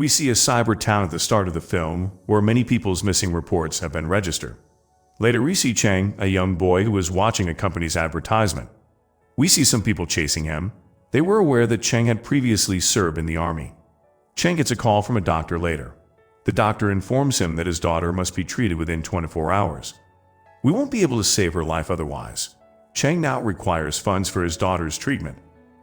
We see a cyber town at the start of the film where many people's missing reports have been registered. Later we see Cheng, a young boy who is watching a company's advertisement. We see some people chasing him. They were aware that Cheng had previously served in the army. Cheng gets a call from a doctor later. The doctor informs him that his daughter must be treated within 24 hours. We won't be able to save her life otherwise. Cheng now requires funds for his daughter's treatment.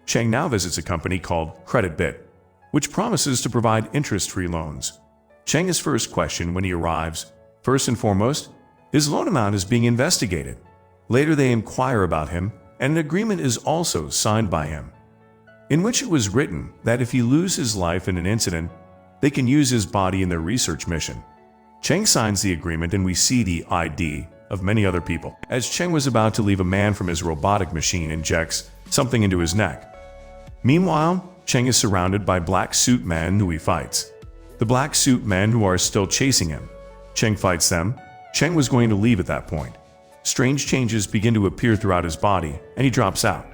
Cheng now visits a company called Credit Bit, which promises to provide interest-free loans. Cheng is first questioned when he arrives. First and foremost, his loan amount is being investigated. Later they inquire about him, and an agreement is also signed by him, in which it was written that if he loses his life in an incident, they can use his body in their research mission. Cheng signs the agreement and we see the ID of many other people. As Cheng was about to leave, a man from his robotic machine injects something into his neck. Meanwhile, Cheng is surrounded by black suit men who he fights. The black suit men who are still chasing him. Cheng fights them. Cheng was going to leave at that point. Strange changes begin to appear throughout his body, and he drops out.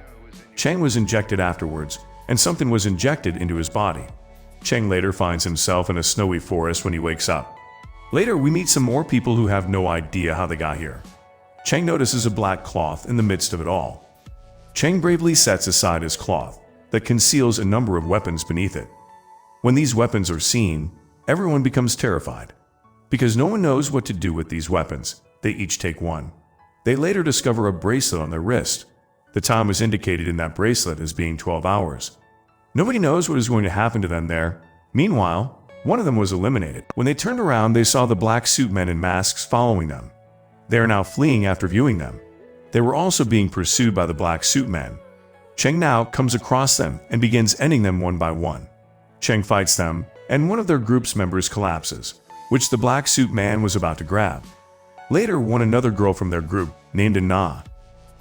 Cheng was injected afterwards, and something was injected into his body. Cheng later finds himself in a snowy forest when he wakes up. Later, we meet some more people who have no idea how they got here. Cheng notices a black cloth in the midst of it all. Cheng bravely sets aside his cloth that conceals a number of weapons beneath it. When these weapons are seen, everyone becomes terrified. Because no one knows what to do with these weapons, they each take one. They later discover a bracelet on their wrist. The time was indicated in that bracelet as being 12 hours. Nobody knows what is going to happen to them there. Meanwhile, one of them was eliminated. When they turned around, they saw the black suit men in masks following them. They are now fleeing after viewing them. They were also being pursued by the black suit men. Cheng now comes across them and begins ending them one by one. Cheng fights them, and one of their group's members collapses, which the black suit man was about to grab. Later, another girl from their group, named Anna.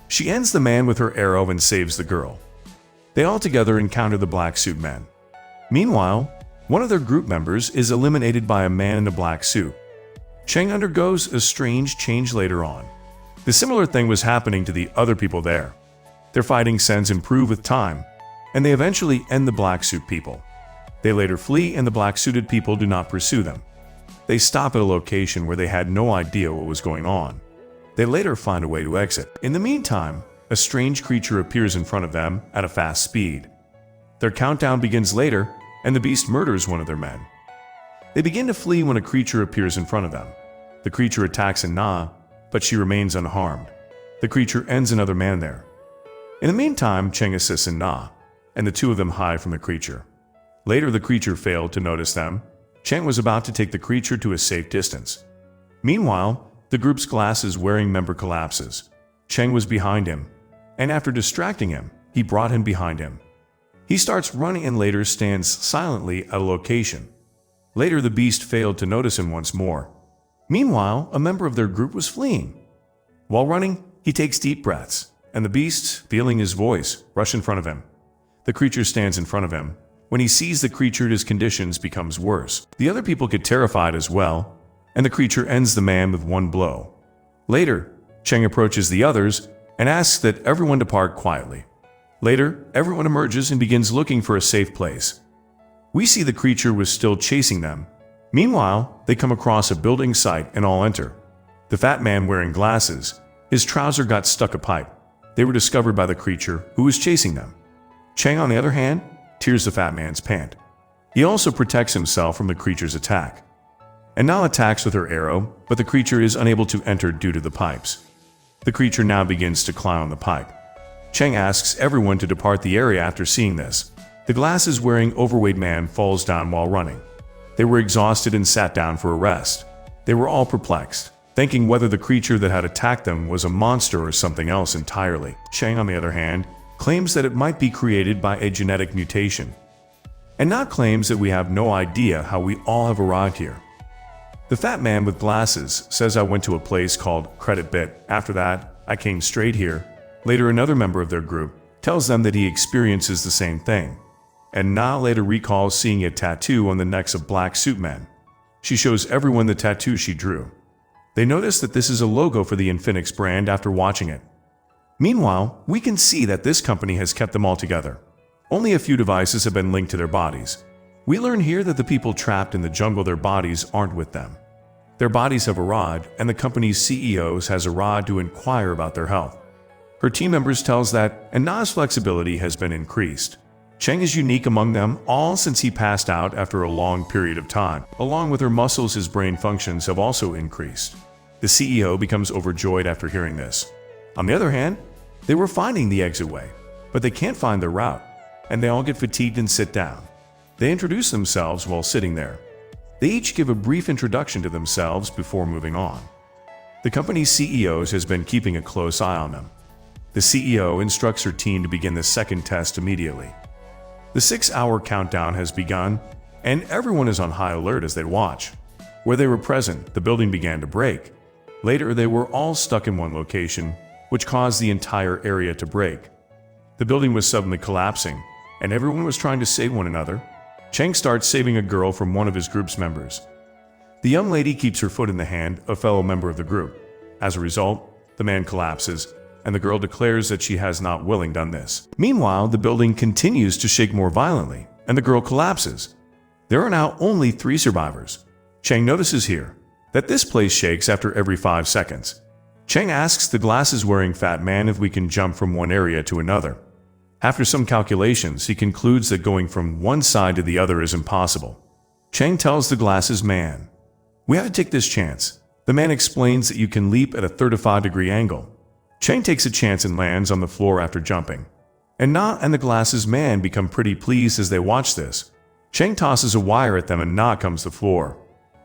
She ends the man with her arrow and saves the girl. They all together encounter the black suit men. Meanwhile, one of their group members is eliminated by a man in a black suit. Cheng undergoes a strange change later on. The similar thing was happening to the other people there. Their fighting sense improve with time, and they eventually end the black suit people. They later flee and the black suited people do not pursue them. They stop at a location where they had no idea what was going on. They later find a way to exit. In the meantime, a strange creature appears in front of them at a fast speed. Their countdown begins later, and the beast murders one of their men. They begin to flee when a creature appears in front of them. The creature attacks Anna, but she remains unharmed. The creature ends another man there. In the meantime, Cheng assists Anna, and the two of them hide from the creature. Later, the creature failed to notice them. Cheng was about to take the creature to a safe distance. Meanwhile, the group's glasses-wearing member collapses. Cheng was behind him, and after distracting him, he brought him behind him. He starts running and later stands silently at a location. Later, the beast failed to notice him once more. Meanwhile, a member of their group was fleeing. While running, he takes deep breaths, and the beast, feeling his voice, rushes in front of him. The creature stands in front of him. When he sees the creature, his conditions becomes worse. The other people get terrified as well, and the creature ends the man with one blow. Later, Cheng approaches the others and asks that everyone depart quietly. Later, everyone emerges and begins looking for a safe place. We see the creature was still chasing them. Meanwhile, they come across a building site and all enter. The fat man wearing glasses, his trouser got stuck a pipe. They were discovered by the creature who was chasing them. Cheng, on the other hand, tears the fat man's pant. He also protects himself from the creature's attack. And now attacks with her arrow, but the creature is unable to enter due to the pipes. The creature now begins to climb on the pipe. Cheng asks everyone to depart the area after seeing this. The glasses-wearing overweight man falls down while running. They were exhausted and sat down for a rest. They were all perplexed, thinking whether the creature that had attacked them was a monster or something else entirely. Cheng, on the other hand, claims that it might be created by a genetic mutation, and not claims that we have no idea how we all have arrived here. The fat man with glasses says, "I went to a place called Credit Bit. After that, I came straight here." Later, another member of their group tells them that he experiences the same thing. And Na later recalls seeing a tattoo on the necks of black suit men. She shows everyone the tattoo she drew. They notice that this is a logo for the Infinix brand after watching it. Meanwhile, we can see that this company has kept them all together. Only a few devices have been linked to their bodies. We learn here that the people trapped in the jungle, their bodies aren't with them. Their bodies have arrived, and the company's CEO has arrived to inquire about their health. Her team members tells that Na's flexibility has been increased. Cheng is unique among them all since he passed out after a long period of time. Along with her muscles, his brain functions have also increased. The CEO becomes overjoyed after hearing this. On the other hand, they were finding the exit way, but they can't find their route, and they all get fatigued and sit down. They introduce themselves while sitting there. They each give a brief introduction to themselves before moving on. The company's CEO has been keeping a close eye on them. The CEO instructs her team to begin the second test immediately. The 6-hour countdown has begun, and everyone is on high alert as they watch. Where they were present, the building began to break. Later, they were all stuck in one location, which caused the entire area to break. The building was suddenly collapsing, and everyone was trying to save one another. Cheng starts saving a girl from one of his group's members. The young lady keeps her foot in the hand of a fellow member of the group. As a result, the man collapses, and the girl declares that she has not willingly done this. Meanwhile, the building continues to shake more violently, and the girl collapses. There are now only 3 survivors. Cheng notices here that this place shakes after every 5 seconds. Cheng asks the glasses-wearing fat man if we can jump from one area to another. After some calculations, he concludes that going from one side to the other is impossible. Cheng tells the glasses man, "We have to take this chance." The man explains that you can leap at a 35-degree angle. Cheng takes a chance and lands on the floor after jumping. Na and the glasses man become pretty pleased as they watch this. Cheng tosses a wire at them and Na comes to the floor.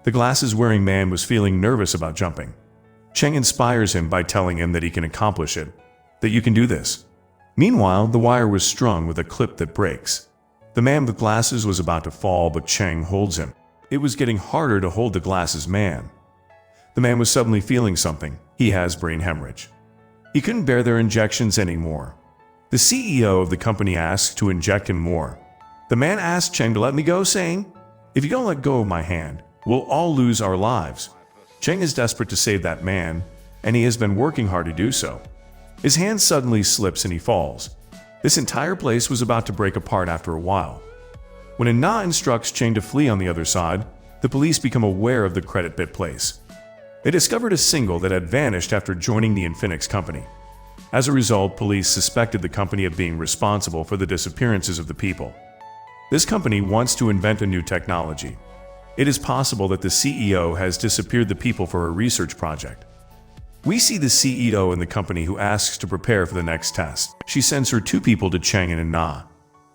The glasses-wearing man was feeling nervous about jumping. Cheng inspires him by telling him that he can accomplish it, that you can do this. Meanwhile, the wire was strung with a clip that breaks. The man with glasses was about to fall, but Cheng holds him. It was getting harder to hold the glasses man. The man was suddenly feeling something. He has brain hemorrhage. He couldn't bear their injections anymore. The CEO of the company asked to inject him more. The man asked Cheng to let me go, saying, "If you don't let go of my hand, we'll all lose our lives." Cheng is desperate to save that man, and he has been working hard to do so. His hand suddenly slips and he falls. This entire place was about to break apart after a while. When Na instructs Cheng to flee on the other side, the police become aware of the credit bit place. They discovered a single that had vanished after joining the Infinix company. As a result, police suspected the company of being responsible for the disappearances of the people. This company wants to invent a new technology. It is possible that the CEO has disappeared the people for a research project. We see the CEO in the company who asks to prepare for the next test. She sends her 2 people to Cheng and Na.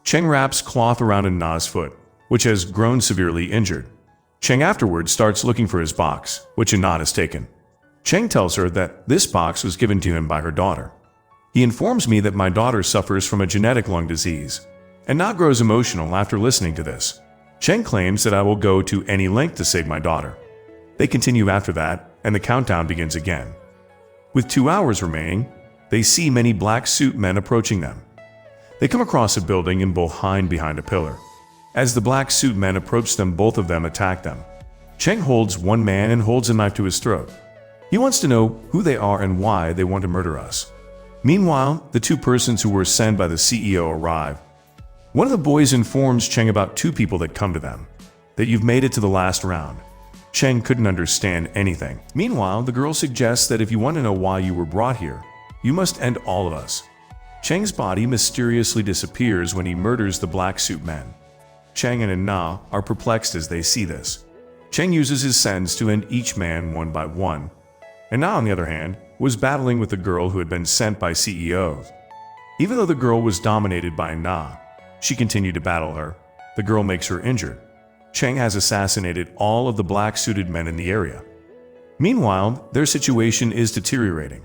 Cheng wraps cloth around Na's foot, which has grown severely injured. Cheng afterwards starts looking for his box, which Na has taken. Cheng tells her that this box was given to him by her daughter. He informs me that my daughter suffers from a genetic lung disease, and Na grows emotional after listening to this. Cheng claims that I will go to any length to save my daughter. They continue after that, and the countdown begins again. With 2 hours remaining, they see many black suit men approaching them. They come across a building and hide behind a pillar. As the black suit men approach them, both of them attack them. Cheng holds one man and holds a knife to his throat. He wants to know who they are and why they want to murder us. Meanwhile, the 2 persons who were sent by the CEO arrive. One of the boys informs Cheng about 2 people that come to them, that you've made it to the last round. Cheng couldn't understand anything. Meanwhile, the girl suggests that if you want to know why you were brought here, you must end all of us. Cheng's body mysteriously disappears when he murders the black suit men. Cheng and Na are perplexed as they see this. Cheng uses his sentence to end each man one by one. Na, on the other hand, was battling with the girl who had been sent by CEOs. Even though the girl was dominated by Na, she continued to battle her. The girl makes her injured. Cheng has assassinated all of the black-suited men in the area. Meanwhile, their situation is deteriorating.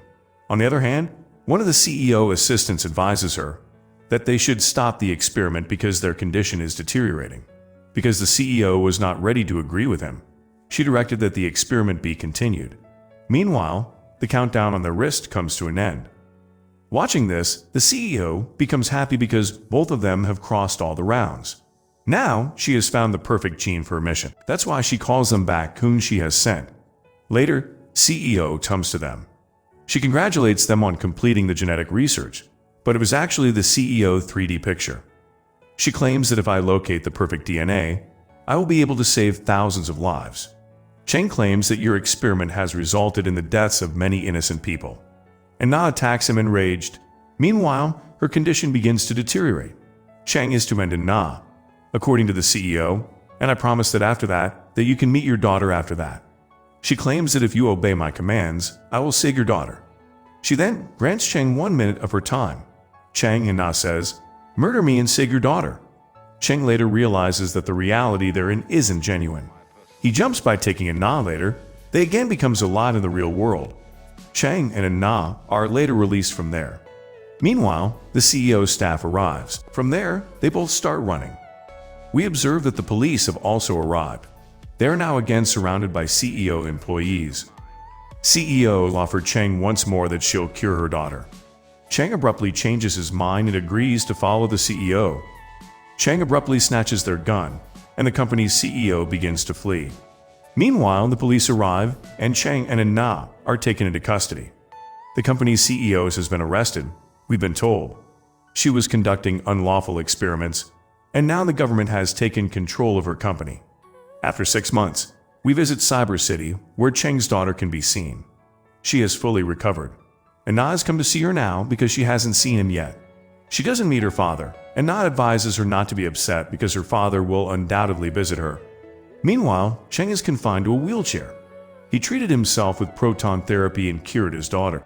On the other hand, one of the CEO assistants advises her that they should stop the experiment because their condition is deteriorating. Because the CEO was not ready to agree with him, she directed that the experiment be continued. Meanwhile, the countdown on their wrist comes to an end. Watching this, the CEO becomes happy because both of them have crossed all the rounds. Now, she has found the perfect gene for her mission. That's why she calls them back whom she has sent. Later, CEO comes to them. She congratulates them on completing the genetic research, but it was actually the CEO 3D picture. She claims that if I locate the perfect DNA, I will be able to save thousands of lives. Cheng claims that your experiment has resulted in the deaths of many innocent people. And Na attacks him enraged. Meanwhile, her condition begins to deteriorate. Cheng is to end in Na, according to the CEO, and I promise that after that you can meet your daughter after that. She claims that if you obey my commands, I will save your daughter. She then grants Cheng 1 minute of her time. Cheng and Na says, "Murder me and save your daughter." Cheng later realizes that the reality therein isn't genuine. He jumps by taking a Na later. They again becomes a lot in the real world. Cheng and a Na are later released from there. Meanwhile, the CEO's staff arrives. From there, they both start running. We observe that the police have also arrived. They are now again surrounded by CEO employees. CEO offered Cheng once more that she'll cure her daughter. Cheng abruptly changes his mind and agrees to follow the CEO. Cheng abruptly snatches their gun, and the company's CEO begins to flee. Meanwhile, the police arrive, and Cheng and Na are taken into custody. The company's CEO has been arrested, we've been told. She was conducting unlawful experiments, and now the government has taken control of her company. After 6 months, we visit Cyber City, where Cheng's daughter can be seen. She has fully recovered, and Na has come to see her now because she hasn't seen him yet. She doesn't meet her father, and Na advises her not to be upset because her father will undoubtedly visit her. Meanwhile, Cheng is confined to a wheelchair. He treated himself with proton therapy and cured his daughter.